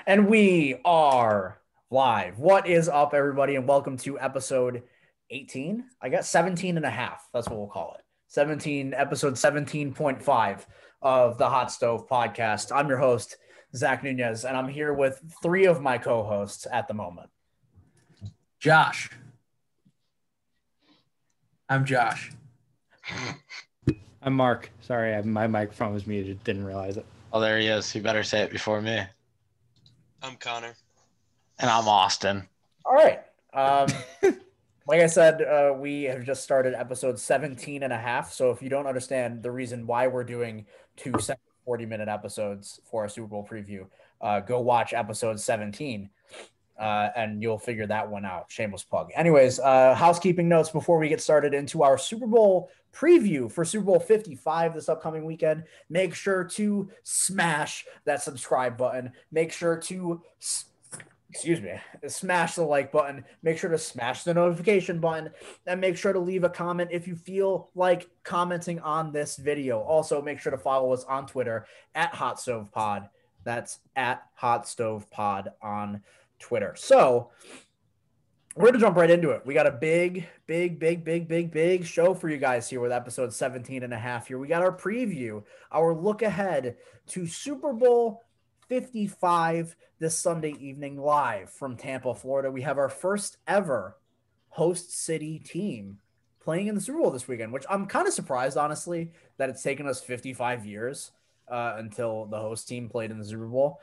And we are live. What is up, everybody? And welcome to episode 18. I got 17 and a half. That's what we'll call it. Episode 17.5 of the Hot Stove Podcast. I'm your host, Zach Nunez, and I'm here with three of my co-hosts at the moment. Josh. I'm Josh. I'm Mark. Sorry, my microphone was muted. Didn't realize it. Oh, there he is. You better say it before me. I'm Connor. And I'm Austin. All right. Like I said, we have just started episode 17 and a half. So if you don't understand the reason why we're doing 40-minute episodes for a Super Bowl preview, go watch episode 17 and you'll figure that one out. Shameless plug. Anyways, housekeeping notes before we get started into our Super Bowl preview for Super Bowl 55 this upcoming weekend. Make sure to smash that subscribe button. Make sure to smash the like button. Make sure to smash the notification button, and make sure to leave a comment if you feel like commenting on this video. Also, make sure to follow us on Twitter at Hot Stove Pod. That's at Hot Stove Pod on Twitter. So we're going to jump right into it. We got a big show for you guys here with episode 17 and a half here. We got our preview, our look ahead to Super Bowl 55 this Sunday evening live from Tampa, Florida. We have our first ever host city team playing in the Super Bowl this weekend, which I'm kind of surprised, honestly, that it's taken us 55 years until the host team played in the Super Bowl.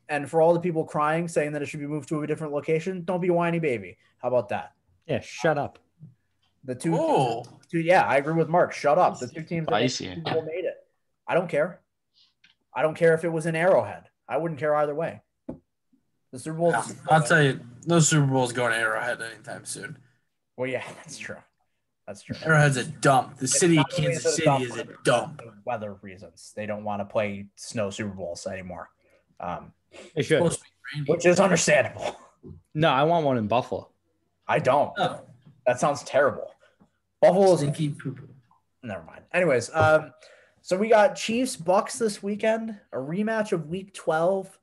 And for all the people crying, saying that it should be moved to a different location, don't be a whiny baby. How about that? Yeah, shut up. Yeah, I agree with Mark. Shut up. The two teams that made it. I don't care. I don't care if it was in Arrowhead. I wouldn't care either way. The Super Bowl. I'll tell you, no Super Bowl's going to Arrowhead anytime soon. Well, yeah, that's true. That's true. Arrowhead's a dump. The city of Kansas City is a dump. Weather reasons. They don't want to play snow Super Bowls anymore. They should. Which is understandable. No, I want one in Buffalo. I don't. No. That sounds terrible. Buffalo's stinky poo-poo. Never mind. Anyways, so we got Chiefs Bucks this weekend, a rematch of Week 12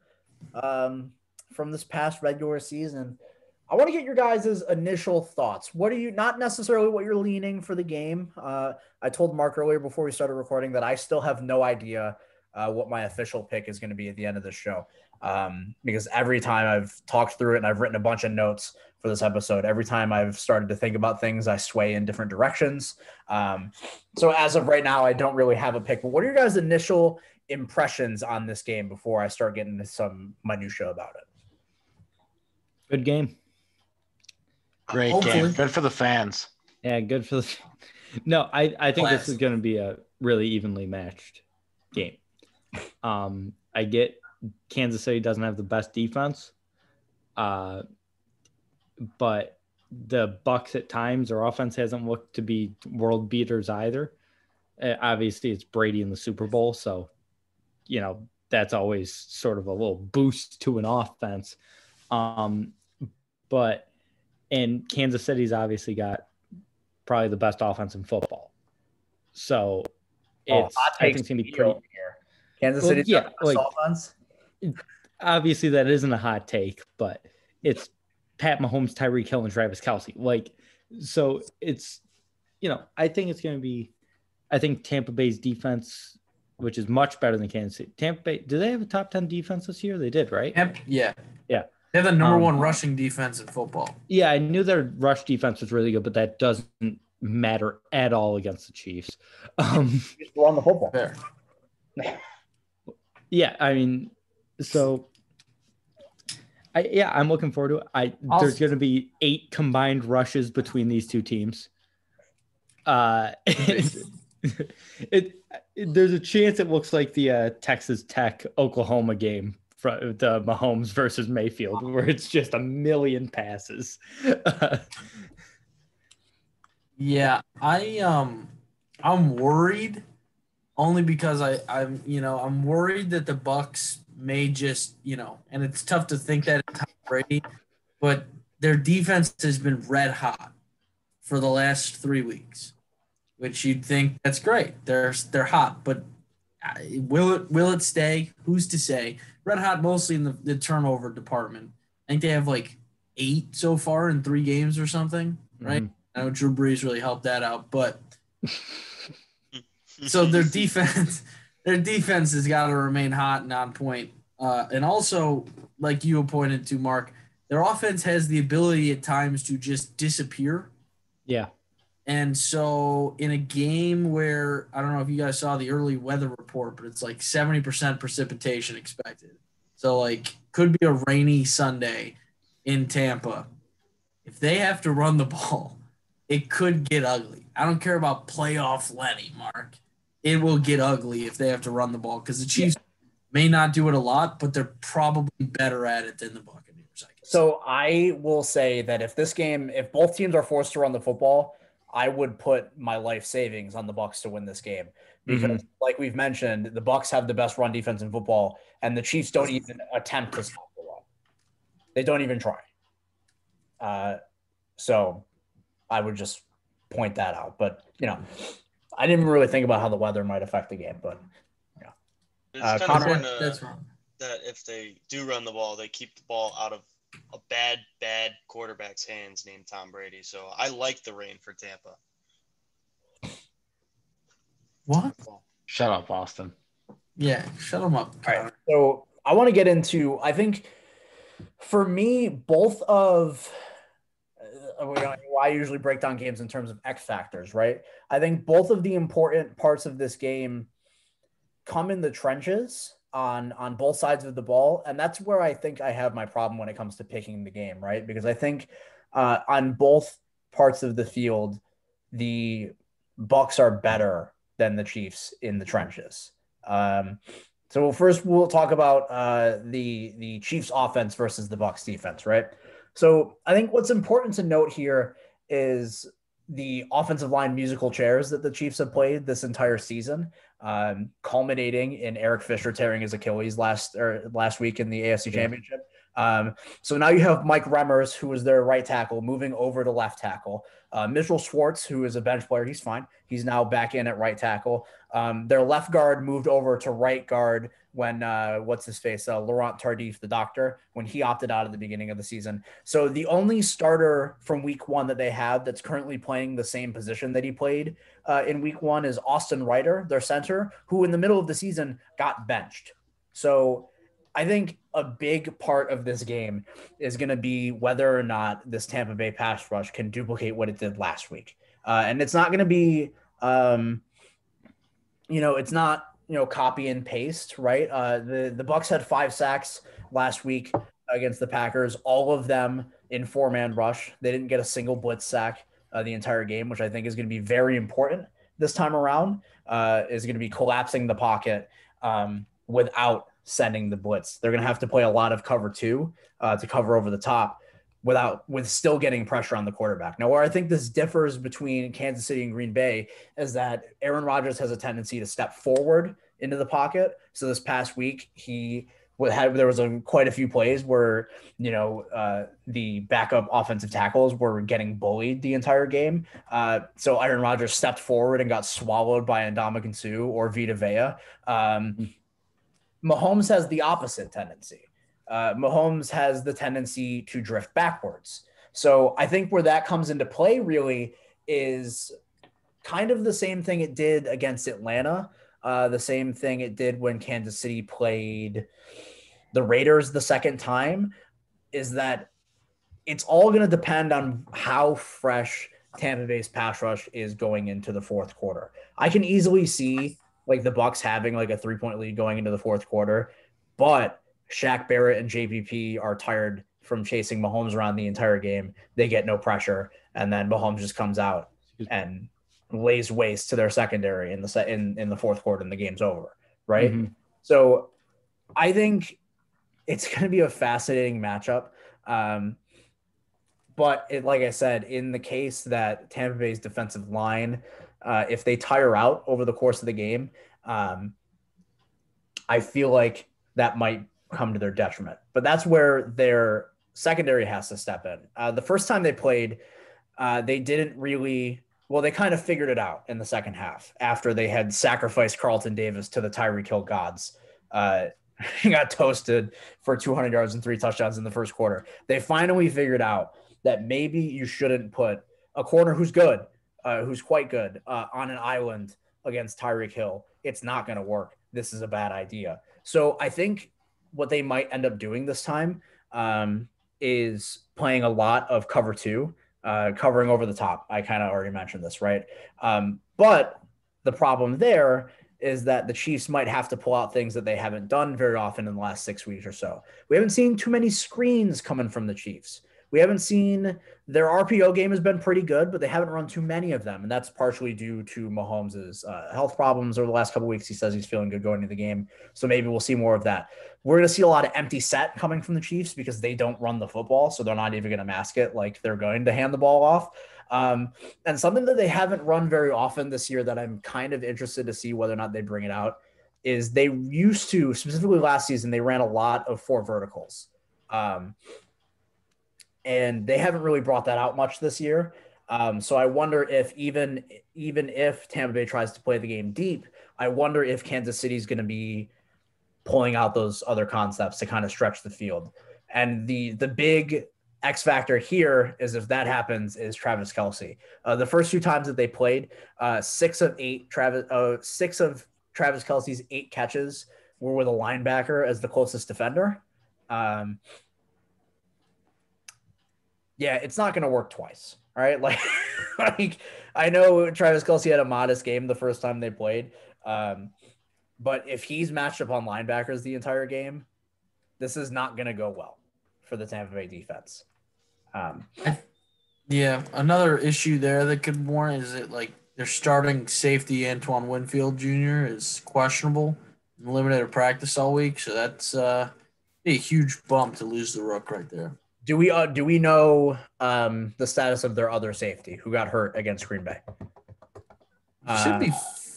from this past regular season. I want to get your guys' initial thoughts. What are you, not necessarily what you're leaning for the game. I told Mark earlier before we started recording that I still have no idea what my official pick is going to be at the end of this show. Because every time I've talked through it and I've written a bunch of notes for this episode, every time I've started to think about things, I sway in different directions. So as of right now, I don't really have a pick, but what are your guys' initial impressions on this game before I start getting into some minutia about it? Good game. Great game. Good for the fans. Yeah, good for the – No, I think this is going to be a really evenly matched game. I get Kansas City doesn't have the best defense, but the Bucks at times, their offense hasn't looked to be world beaters either. Obviously, it's Brady in the Super Bowl, so that's always sort of a little boost to an offense. But Kansas City's obviously got probably the best offense in football, so I think it's gonna be pretty. Kansas City's got the best offense. Obviously, that isn't a hot take, but it's Pat Mahomes, Tyreek Hill, and Travis Kelce. So it's, I think it's going to be, I think Tampa Bay's defense, which is much better than Kansas City. Tampa Bay, do they have a top 10 defense this year? They did, right? Yeah. Yeah. They have the number one rushing defense in football. Yeah, I knew their rush defense was really good, but that doesn't matter at all against the Chiefs. Just run the football. Fair. Yeah, I mean, so I'm looking forward to it. There's going to be 8 combined rushes between these two teams. There's a chance it looks like the Texas Tech Oklahoma game, from the Mahomes versus Mayfield, where it's just a million passes. Yeah, I'm worried. Only because I'm worried that the Bucks may just, and it's tough to think that it's Tom Brady, but their defense has been red hot for the last 3 weeks, which you'd think that's great. They're hot, but Will it stay? Who's to say? Red hot mostly in the turnover department. I think they have like 8 so far in 3 games or something, right? I know Drew Brees really helped that out, but so their defense has got to remain hot and on point. And also, like you pointed to, Mark, their offense has the ability at times to just disappear. Yeah. And so in a game where, I don't know if you guys saw the early weather report, but it's like 70% precipitation expected. So like could be a rainy Sunday in Tampa. If they have to run the ball, it could get ugly. I don't care about playoff Lenny, Mark. It will get ugly if they have to run the ball because the Chiefs may not do it a lot, but they're probably better at it than the Buccaneers. So I will say that if both teams are forced to run the football, I would put my life savings on the Bucs to win this game because, like we've mentioned, the Bucs have the best run defense in football, and the Chiefs don't even attempt to stop the run. They don't even try. So I would just point that out. But I didn't really think about how the weather might affect the game. But it's kind of important that's wrong. That if they do run the ball, they keep the ball out of a bad quarterback's hands named Tom Brady. So I like the rain for Tampa. What? Shut up, Austin. Yeah, shut them up. All right. So I want to get into, I think for me, both of I usually break down games in terms of X factors, right? I think both of the important parts of this game come in the trenches on both sides of the ball. And that's where I think I have my problem when it comes to picking the game, right? Because I think on both parts of the field, the Bucs are better than the Chiefs in the trenches. So first we'll talk about the Chiefs offense versus the Bucs defense, right? So I think what's important to note here is the offensive line musical chairs that the Chiefs have played this entire season, culminating in Eric Fisher tearing his Achilles last week in the AFC Championship. So now you have Mike Remmers, who was their right tackle, moving over to left tackle. Mitchell Schwartz, who is a bench player, he's fine. He's now back in at right tackle. Their left guard moved over to right guard when Laurent Tardif, the doctor, when he opted out at the beginning of the season. So the only starter from week 1 that they have that's currently playing the same position that he played in week 1 is Austin Reiter, their center, who in the middle of the season got benched. So I think a big part of this game is going to be whether or not this Tampa Bay pass rush can duplicate what it did last week. And it's not going to be, it's not, copy and paste, right? The Bucs had 5 sacks last week against the Packers, all of them in 4-man rush. They didn't get a single blitz sack the entire game, which I think is going to be very important this time around, is going to be collapsing the pocket without sending the blitz. They're going to have to play a lot of cover 2 to cover over the top with still getting pressure on the quarterback. Now, where I think this differs between Kansas City and Green Bay is that Aaron Rodgers has a tendency to step forward into the pocket. So this past week, there was quite a few plays where, the backup offensive tackles were getting bullied the entire game. So Aaron Rodgers stepped forward and got swallowed by Ndamukong Suh or Vita Vea. Mahomes has the opposite tendency. Mahomes has the tendency to drift backwards. So I think where that comes into play really is kind of the same thing it did against Atlanta, the same thing it did when Kansas City played the Raiders the second time, is that it's all going to depend on how fresh Tampa Bay's pass rush is going into the fourth quarter. I can easily see like the Bucs having like a 3-point lead going into the fourth quarter, but Shaq Barrett and JPP are tired from chasing Mahomes around the entire game. They get no pressure, and then Mahomes just comes out and lays waste to their secondary in the fourth quarter, and the game's over, right? Mm-hmm. So I think it's going to be a fascinating matchup. But like I said, in the case that Tampa Bay's defensive line, if they tire out over the course of the game, I feel like that might come to their detriment. But that's where their secondary has to step in. The first time they played, they didn't really Well, they kind of figured it out in the second half after they had sacrificed Carlton Davis to the Tyreek Hill gods. He got toasted for 200 yards and 3 touchdowns in the first quarter. They finally figured out that maybe you shouldn't put a corner who's good, who's quite good, on an island against Tyreek Hill. It's not going to work. This is a bad idea. So I think what they might end up doing this time is playing a lot of cover 2, covering over the top. I kind of already mentioned this, right? But the problem there is that the Chiefs might have to pull out things that they haven't done very often in the last 6 weeks or so. We haven't seen too many screens coming from the Chiefs. We haven't seen their RPO game has been pretty good, but they haven't run too many of them. And that's partially due to Mahomes' health problems over the last couple of weeks. He says he's feeling good going into the game. So maybe we'll see more of that. We're going to see a lot of empty set coming from the Chiefs because they don't run the football. So they're not even going to mask it like they're going to hand the ball off. And something that they haven't run very often this year that I'm kind of interested to see whether or not they bring it out is they used to, specifically last season, they ran a lot of 4 verticals. And they haven't really brought that out much this year. So I wonder if even if Tampa Bay tries to play the game deep, I wonder if Kansas City is going to be pulling out those other concepts to kind of stretch the field. And the big X factor here is if that happens is Travis Kelce. The first 2 times that they played, 6 of Travis Kelce's 8 catches were with a linebacker as the closest defender. Yeah, it's not going to work twice. All right. Like I know Travis Kelce had a modest game the first time they played. But if he's matched up on linebackers the entire game, this is not going to go well for the Tampa Bay defense. Yeah, another issue there that could warrant is that like their starting safety Antoine Winfield Jr. is questionable and limited to practice all week, so that's a huge bump to lose the Rook right there. Do we know the status of their other safety who got hurt against Green Bay? Should be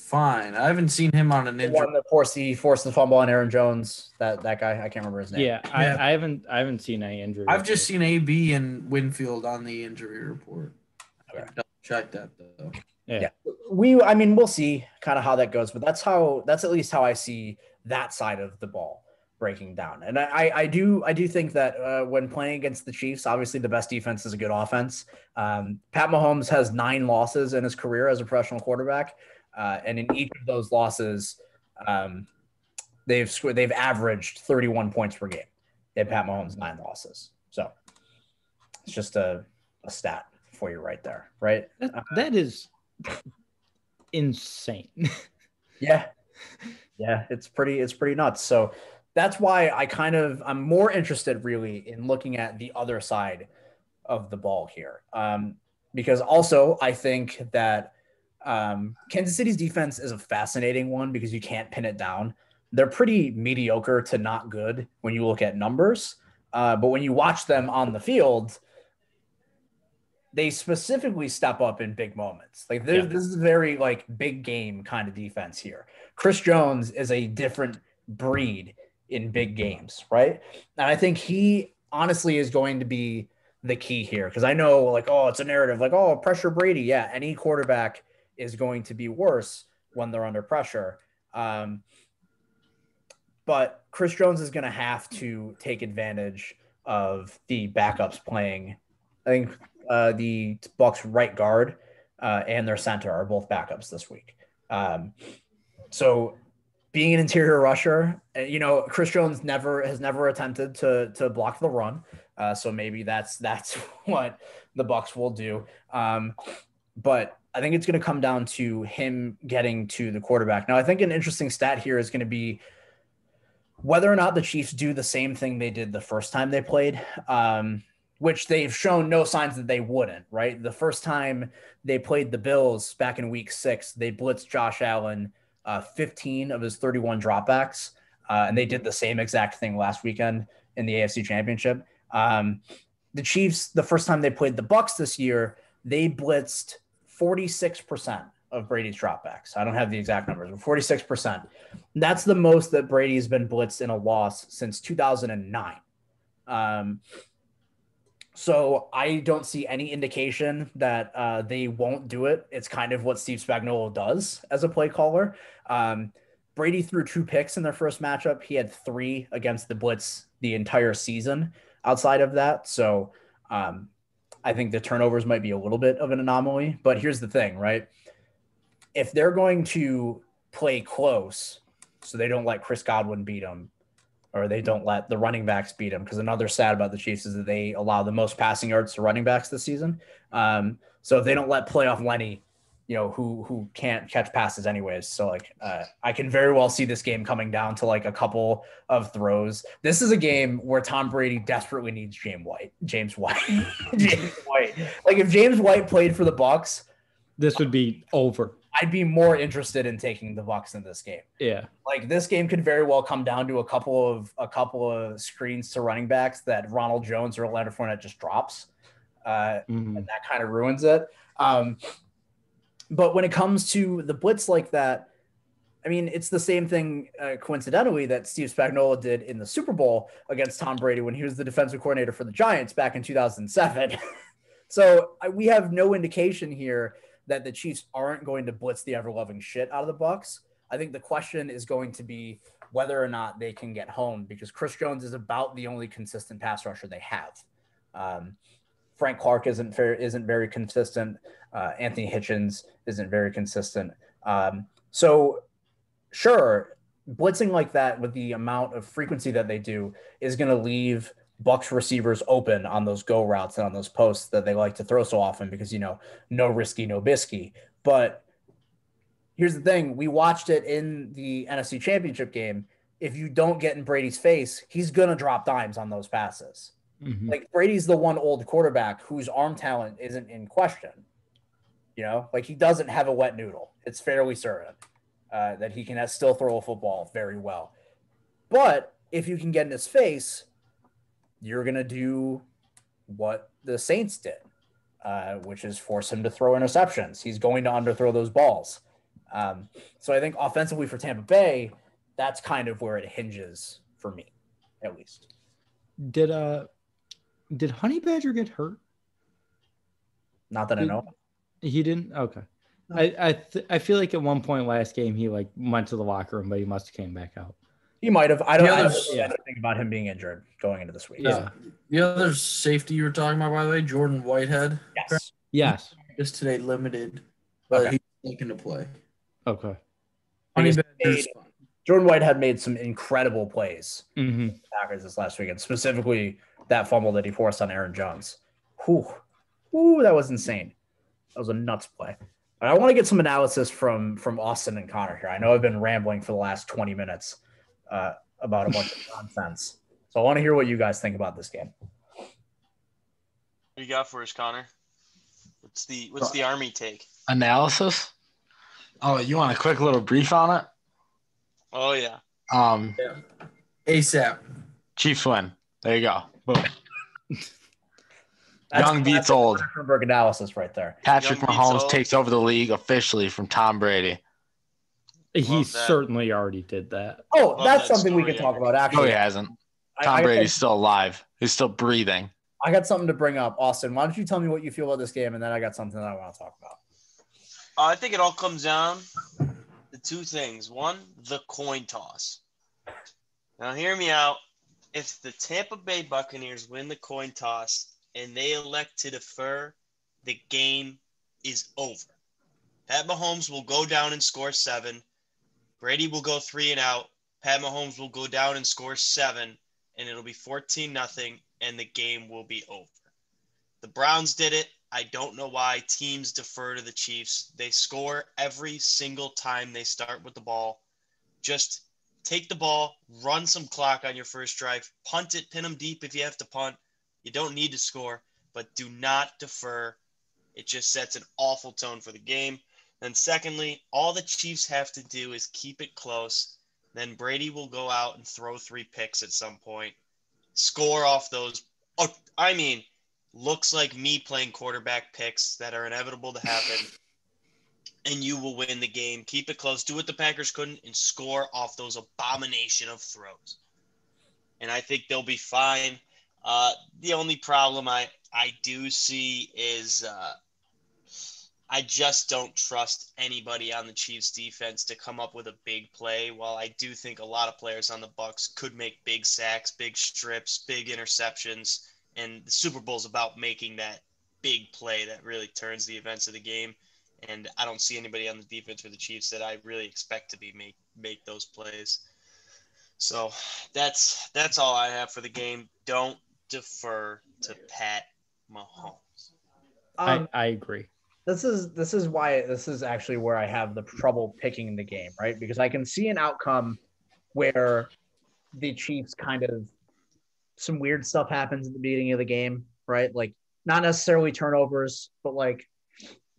fine. I haven't seen him on an injury. One that forced the fumble on Aaron Jones. That guy, I can't remember his name. Yeah, I haven't seen any injury. I've just seen AB and Winfield on the injury report. Okay. Double check that though. Yeah. We'll see kind of how that goes, but that's at least how I see that side of the ball breaking down. And I do think that when playing against the Chiefs, obviously the best defense is a good offense. Pat Mahomes has 9 losses in his career as a professional quarterback. And in each of those losses, they've averaged 31 points per game. They had Pat Mahomes 9 losses. So it's just a stat for you right there, right? That is insane. Yeah, it's pretty nuts. So that's why I'm more interested really in looking at the other side of the ball here, because also I think that Kansas City's defense is a fascinating one because you can't pin it down. They're pretty mediocre to not good when you look at numbers, but when you watch them on the field, they specifically step up in big moments. Like this is a very like big game kind of defense here. Chris Jones is a different breed in big games, right? And I think he honestly is going to be the key here because I know like, oh, it's a narrative like, oh, pressure Brady. Yeah, any quarterback is going to be worse when they're under pressure. But Chris Jones is going to have to take advantage of the backups playing. I think the Bucs right guard and their center are both backups this week. So being an interior rusher, Chris Jones has never attempted to block the run. So maybe that's what the Bucs will do. But I think it's going to come down to him getting to the quarterback. Now, I think an interesting stat here is going to be whether or not the Chiefs do the same thing they did the first time they played, which they've shown no signs that they wouldn't, right? The first time they played the Bills back in week 6, they blitzed Josh Allen 15 of his 31 dropbacks. And they did the same exact thing last weekend in the AFC Championship. The Chiefs, the first time they played the Bucs this year, they blitzed 46% of Brady's dropbacks. I don't have the exact numbers, but 46%. That's the most that Brady's been blitzed in a loss since 2009. So I don't see any indication that they won't do it. It's kind of what Steve Spagnuolo does as a play caller. Brady threw 2 picks in their first matchup. He had 3 against the blitz the entire season outside of that. So I think the turnovers might be a little bit of an anomaly. But here's the thing, right? If they're going to play close so they don't let Chris Godwin beat them, or they don't let the running backs beat them, because another stat about the Chiefs is that they allow the most passing yards to running backs this season. So if they don't let playoff Lenny, who can't catch passes anyways. So I can very well see this game coming down to like a couple of throws. This is a game where Tom Brady desperately needs James White. James White. Like if James White played for the Bucs, this would be over. I'd be more interested in taking the Bucs in this game. Yeah. Like this game could very well come down to a couple of screens to running backs that Ronald Jones or Leonard Fournette just drops. And that kind of ruins it. But when it comes to the blitz like that, I mean, it's the same thing, coincidentally, that Steve Spagnuolo did in the Super Bowl against Tom Brady when he was the defensive coordinator for the Giants back in 2007. So we have no indication here that the Chiefs aren't going to blitz the ever-loving shit out of the Bucs. I think the question is going to be whether or not they can get home, because Chris Jones is about the only consistent pass rusher they have. Frank Clark isn't very consistent. Anthony Hitchens isn't very consistent. So sure, blitzing like that with the amount of frequency that they do is going to leave Bucs receivers open on those go routes and on those posts that they like to throw so often because, no risky, no bisky. But here's the thing. We watched it in the NFC Championship game. If you don't get in Brady's face, he's going to drop dimes on those passes. Mm-hmm. Like Brady's the one old quarterback whose arm talent isn't in question. Like he doesn't have a wet noodle. It's fairly certain that he can still throw a football very well. But if you can get in his face, you're going to do what the Saints did, which is force him to throw interceptions. He's going to underthrow those balls. So I think offensively for Tampa Bay, that's kind of where it hinges for me, at least. Did Honey Badger get hurt? Not that I know. He didn't? Okay. No. I feel like at one point last game he went to the locker room, but he must have came back out. He might have. I don't think about him being injured going into this week. Yeah. The other safety you were talking about, by the way, Jordan Whitehead. Yes. Just today limited, but he's looking to play. Okay. Jordan Whitehead made some incredible plays Mm-hmm. Packers this last weekend, specifically that fumble that he forced on Aaron Jones. Whew, that was insane. That was a nuts play. I want to get some analysis from Austin and Connor here. I know I've been rambling for the last 20 minutes about a bunch of nonsense. So I want to hear what you guys think about this game. What do you got for us, Connor? What's the Army take? Analysis? Oh, you want a quick little brief on it? Oh yeah. ASAP. Chiefs win. There you go. Boom. That's Young beats old. Bloomberg analysis right there. Patrick Young beats Mahomes old. takes over the league officially from Tom Brady. He Love that. certainly already did that. Oh, Love that's that something we story, could talk yeah. about, No, actually. he hasn't. I Tom got Brady's still alive. He's still breathing. I got something to bring up. Austin, why don't you tell me what you feel about this game, and then I got something that I want to talk about. I think it all comes down to two things. One, the coin toss. Now, hear me out. If the Tampa Bay Buccaneers win the coin toss and they elect to defer, the game is over. Pat Mahomes will go down and score 7. Brady will go 3 and out. Pat Mahomes will go down and score 7, and it'll be 14-0, and the game will be over. The Browns did it. I don't know why teams defer to the Chiefs. They score every single time they start with the ball. Just take the ball, run some clock on your first drive, punt it, pin them deep if you have to punt. You don't need to score, but do not defer. It just sets an awful tone for the game. And secondly, all the Chiefs have to do is keep it close. Then Brady will go out and throw 3 picks at some point. Score off those. Oh, I mean, looks like me playing quarterback picks that are inevitable to happen. And you will win the game. Keep it close. Do what the Packers couldn't and score off those abomination of throws. And I think they'll be fine. The only problem I I do see is I just don't trust anybody on the Chiefs defense to come up with a big play. While I do think a lot of players on the Bucs could make big sacks, big strips, big interceptions, and the Super Bowl is about making that big play that really turns the events of the game. And I don't see anybody on the defense for the Chiefs that I really expect to be make those plays. So that's all I have for the game. Don't defer to Pat Mahomes. I agree. This is why this is actually where I have the trouble picking the game, right? Because I can see an outcome where the Chiefs kind of some weird stuff happens at the beginning of the game, right? Like not necessarily turnovers, but like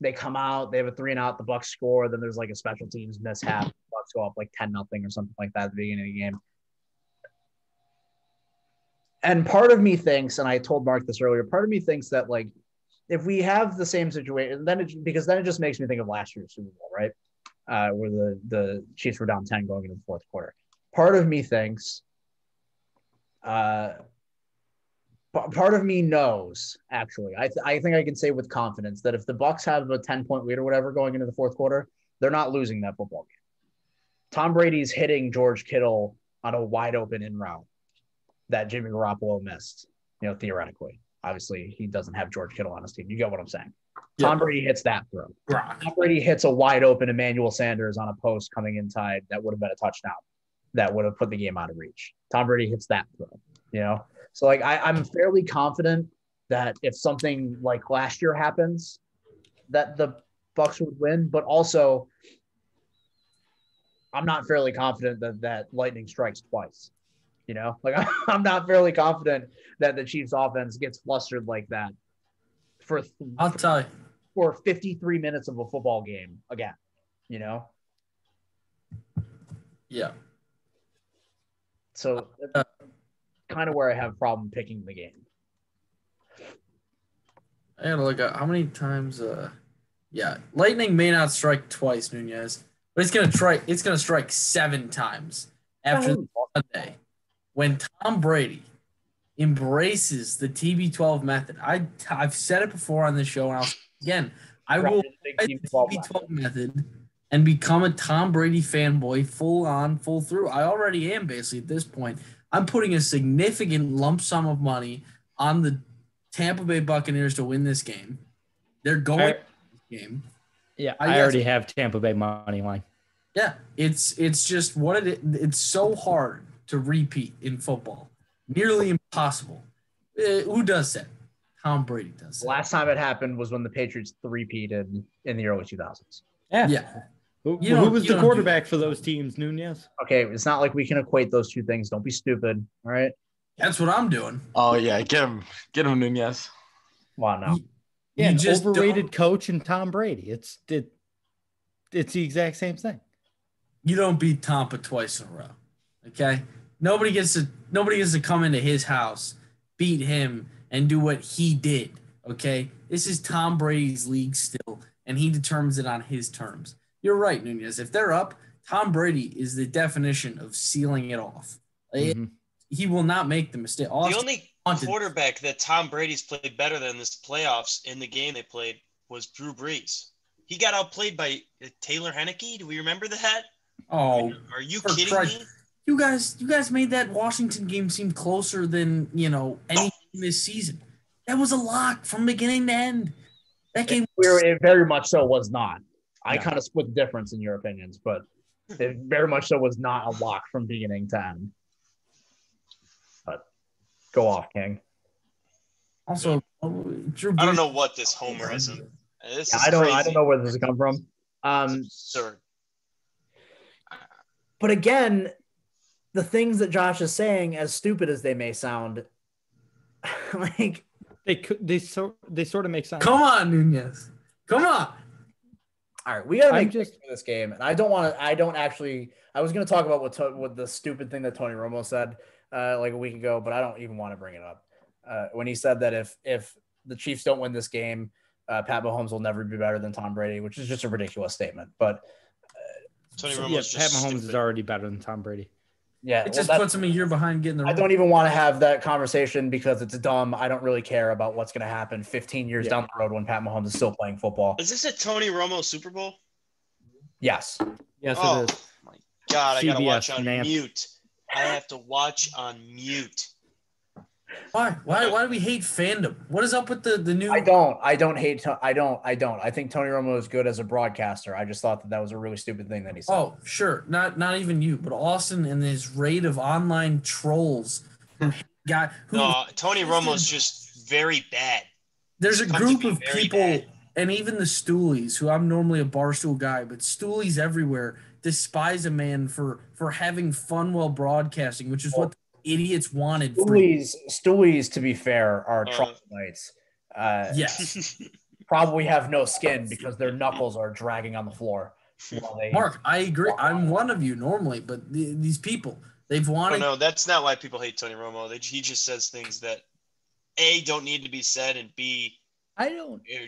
they come out, they have a 3-and-out, the Bucs score, then there's like a special teams mishap, the Bucs go up like 10-0 or something like that at the beginning of the game. And part of me thinks, and I told Mark this earlier, part of me thinks that like if we have the same situation, because then it just makes me think of last year's Super Bowl, right? Where the Chiefs were down 10 going into the fourth quarter. Part of me thinks, part of me knows, actually, I think I can say with confidence that if the Bucs have a 10-point lead or whatever going into the fourth quarter, they're not losing that football game. Tom Brady's hitting George Kittle on a wide open in route that Jimmy Garoppolo missed, theoretically. Obviously, he doesn't have George Kittle on his team. You get what I'm saying. Yeah. Tom Brady hits that throw. Tom Brady hits a wide open Emmanuel Sanders on a post coming inside that would have been a touchdown that would have put the game out of reach. Tom Brady hits that throw, So, like, I'm fairly confident that if something like last year happens, that the Bucs would win. But also, I'm not fairly confident that lightning strikes twice. Like I'm not fairly confident that the Chiefs offense gets flustered like that for 53 minutes of a football game again, Yeah. So that's kind of where I have a problem picking the game. I gotta look at how many times lightning may not strike twice, Nunez, but it's gonna strike 7 times after Sunday. When Tom Brady embraces the TB12 method, I've said it before on this show, and I will try the TB12 method and become a Tom Brady fanboy full on, full through. I already am basically at this point. I'm putting a significant lump sum of money on the Tampa Bay Buccaneers to win this game. They're going to win this game. Yeah, I already have Tampa Bay money line. Yeah, it's just what it's so hard to repeat in football. Nearly impossible. Who does that? Tom Brady does that. Last time it happened was when the Patriots three-peated in the early 2000s. Yeah. Who was the quarterback for those teams, Nunez? Okay, it's not like we can equate those two things. Don't be stupid, all right? That's what I'm doing. Oh, yeah, get him, Nunez. Wow, no. Yeah, an overrated coach and Tom Brady. It's the exact same thing. You don't beat Tampa twice in a row, okay? Nobody gets to come into his house, beat him, and do what he did, okay? This is Tom Brady's league still, and he determines it on his terms. You're right, Nunez. If they're up, Tom Brady is the definition of sealing it off. Mm-hmm. He will not make the mistake. The only quarterback that Tom Brady's played better than this playoffs in the game they played was Drew Brees. He got outplayed by Taylor Heinicke. Do we remember that? Oh, are you kidding me? You guys made that Washington game seem closer than, any this season. That was a lock from beginning to end. That game it very much so was not. I kind of split the difference in your opinions, but it very much so was not a lock from beginning to end. But go off, King. Also, Drew Brees, I don't know what this homerism. I don't know where this has come from. Absurd. But again, the things that Josh is saying, as stupid as they may sound, like they sort of make sense. Come on, Nunez. Come on. All right, we gotta make just for this game, and I was gonna talk about what the stupid thing that Tony Romo said like a week ago, but I don't even want to bring it up. When he said that if the Chiefs don't win this game, Pat Mahomes will never be better than Tom Brady, which is just a ridiculous statement. But Pat Mahomes is already better than Tom Brady. Yeah, It just puts him a year behind getting the. I don't even want to have that conversation because it's dumb. I don't really care about what's going to happen 15 years down the road when Pat Mahomes is still playing football. Is this a Tony Romo Super Bowl? Yes. Yes, Oh it is. my God, I gotta watch CBS, on Nance. mute. I have to watch on mute. Why? Why do we hate fandom? What is up with the new? I don't hate. I don't. I think Tony Romo is good as a broadcaster. I just thought that was a really stupid thing that he said. Oh, sure. Not even you, but Austin and his rate of online trolls. Guy who Tony Romo's just very bad. There's a He's come to group be of very people, bad. and even the Stoolies, who I'm normally a Barstool guy, but Stoolies everywhere despise a man for having fun while broadcasting, which is what the idiots wanted. Stoolies, to be fair, are troglodytes. Yes. Probably have no skin because their knuckles are dragging on the floor. Mark, I agree. I'm one of you normally, but these people, they've wanted. No, that's not why people hate Tony Romo. He just says things that A, don't need to be said, and B,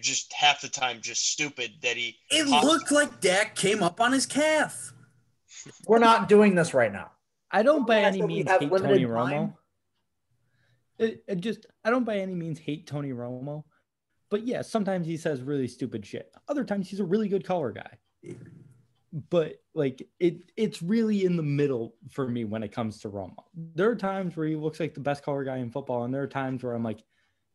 just half the time just stupid that he. It looked like Dak came up on his calf. We're not doing this right now. I don't by any means hate Tony time. Romo. I don't by any means hate Tony Romo, but yeah, sometimes he says really stupid shit. Other times he's a really good color guy. But like it's really in the middle for me when it comes to Romo. There are times where he looks like the best color guy in football, and there are times where I'm like,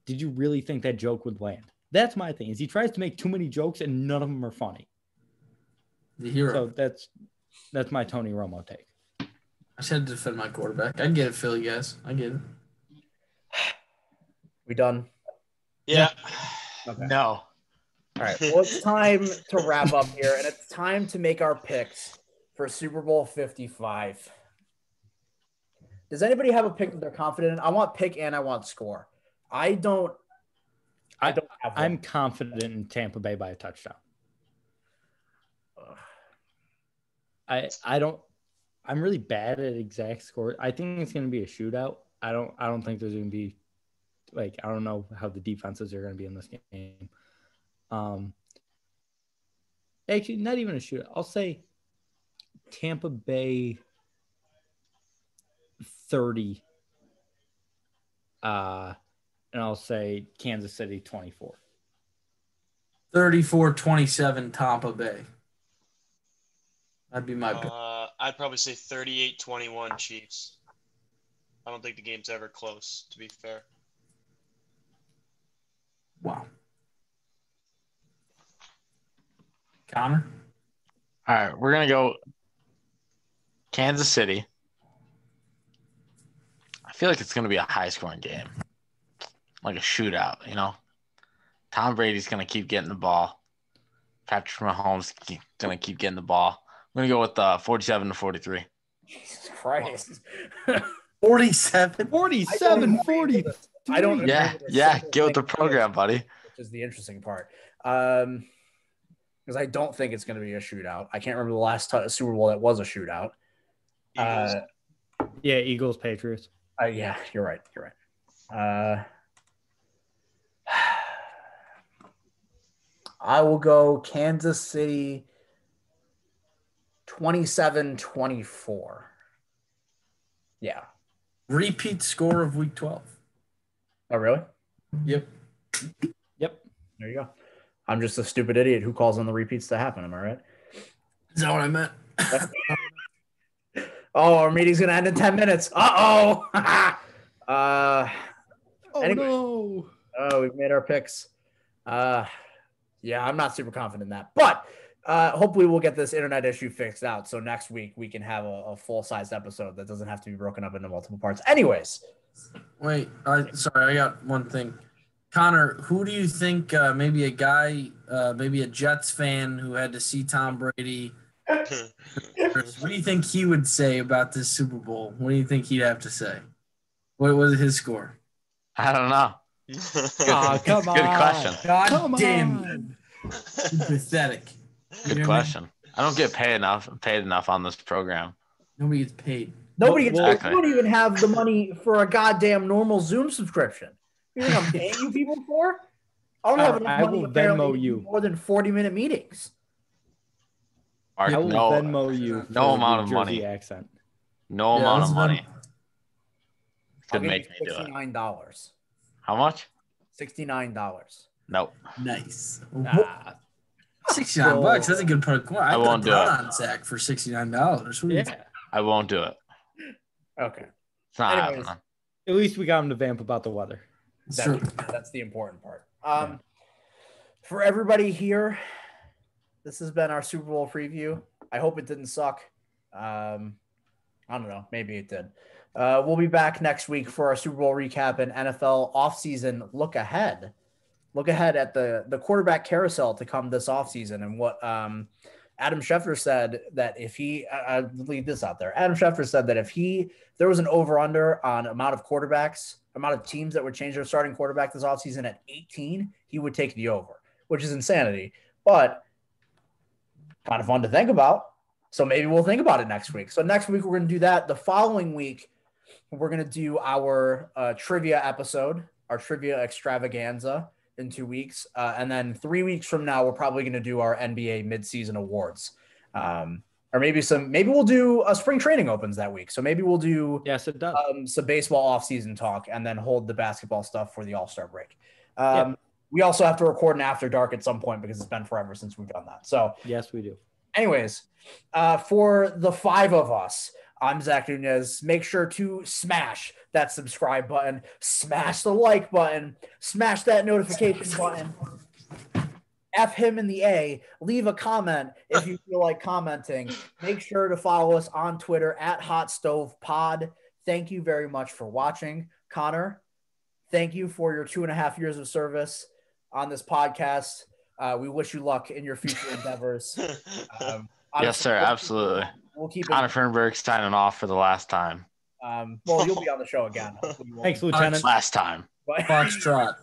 did you really think that joke would land? That's my thing, is he tries to make too many jokes and none of them are funny. The hero. So that's my Tony Romo take. I just had to defend my quarterback. I get it, Philly guys. I get it. We done? Yeah. Okay. No. All right. Well, it's time to wrap up here, and it's time to make our picks for Super Bowl 55. Does anybody have a pick that they're confident in? I want pick and I want score. I don't have one. I'm confident in Tampa Bay by a touchdown. I'm really bad at exact score. I think it's going to be a shootout. I don't think there's going to be I don't know how the defenses are going to be in this game. Actually, not even a shootout. I'll say Tampa Bay 30. And I'll say Kansas City 24. 34-27 Tampa Bay. That'd be my pick. I'd probably say 38-21 Chiefs. I don't think the game's ever close, to be fair. Wow. Connor? All right, we're going to go Kansas City. I feel like it's going to be a high-scoring game, like a shootout, you know? Tom Brady's going to keep getting the ball. Patrick Mahomes is going to keep getting the ball. I'm going to go with 47-43. Jesus Christ. 47? 40. I don't. Yeah, get with the program, buddy. Which is the interesting part. Because I don't think it's going to be a shootout. I can't remember the last Super Bowl that was a shootout. Eagles, Patriots. Yeah, you're right. I will go Kansas City 27-24. Yeah. Repeat score of week 12. Oh, really? Yep. There you go. I'm just a stupid idiot who calls on the repeats to happen. Am I right? Is that what I meant? Oh, our meeting's going to end in 10 minutes. Uh-oh. Anyway. No. Oh, we've made our picks. Yeah, I'm not super confident in that. But hopefully we'll get this internet issue fixed out. So next week we can have a full-sized episode that doesn't have to be broken up into multiple parts. Anyways. Wait, sorry, I got one thing. Connor, who do you think, maybe a guy, maybe a Jets fan who had to see Tom Brady, what do you think he would say about this Super Bowl? What do you think he'd have to say? What was his score? I don't know. Come on. Good question. God damn it. Pathetic. Good question. I don't get paid enough on this program. Nobody gets paid. Nobody gets Exactly. You don't even have the money for a goddamn normal Zoom subscription. You think I'm paying you people for? I don't have enough I money will apparently Venmo to do you. more than 40-minute meetings. Mark, I will Venmo you for no amount of the Jersey money. accent. No Yeah, amount that's of about- money I'll could give make you me do it. $69. How much? $69. Nope. Nice. Ah, $69. That's a good part. Come on, I I won't put do down it. on Zach for $69. What do you Yeah. I won't do it. okay. It's not Anyways. happening. At least we got him to vamp about the weather. It's true. That's the important part. For everybody here, this has been our Super Bowl preview. I hope it didn't suck. I don't know. Maybe it did. We'll be back next week for our Super Bowl recap and NFL offseason look ahead. Look ahead at the quarterback carousel to come this offseason and what Adam Schefter said that if he I'll leave this out there. Adam Schefter said that if there was an over-under on amount of teams that would change their starting quarterback this offseason at 18, he would take the over, which is insanity. But kind of fun to think about. So maybe we'll think about it next week. So next week, we're going to do that. The following week, we're going to do our trivia episode, our trivia extravaganza in 2 weeks. And then 3 weeks from now, we're probably going to do our NBA midseason awards. Or maybe we'll do a spring training opens that week. So maybe we'll do Yes, it does. some baseball offseason talk and then hold the basketball stuff for the All-Star break. Yep. We also have to record an after dark at some point because it's been forever since we've done that. So Yes, we do. anyways, for the 5 of us, I'm Zach Nunez. Make sure to smash that subscribe button, smash the like button, smash that notification button. F him in the A. Leave a comment if you feel like commenting. Make sure to follow us on Twitter at Hot Stove Pod. Thank you very much for watching. Connor, thank you for your 2.5 years of service on this podcast. We wish you luck in your future endeavors. Yes, sir. Absolutely. We'll keep Connor it. Fernberg signing off for the last time. Well, you'll be on the show again. Thanks, Lieutenant. Last time. Foxtrot.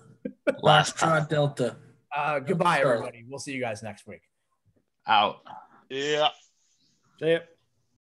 Last time. Foxtrot Delta. Goodbye, everybody. We'll see you guys next week. Out. Yeah. See ya.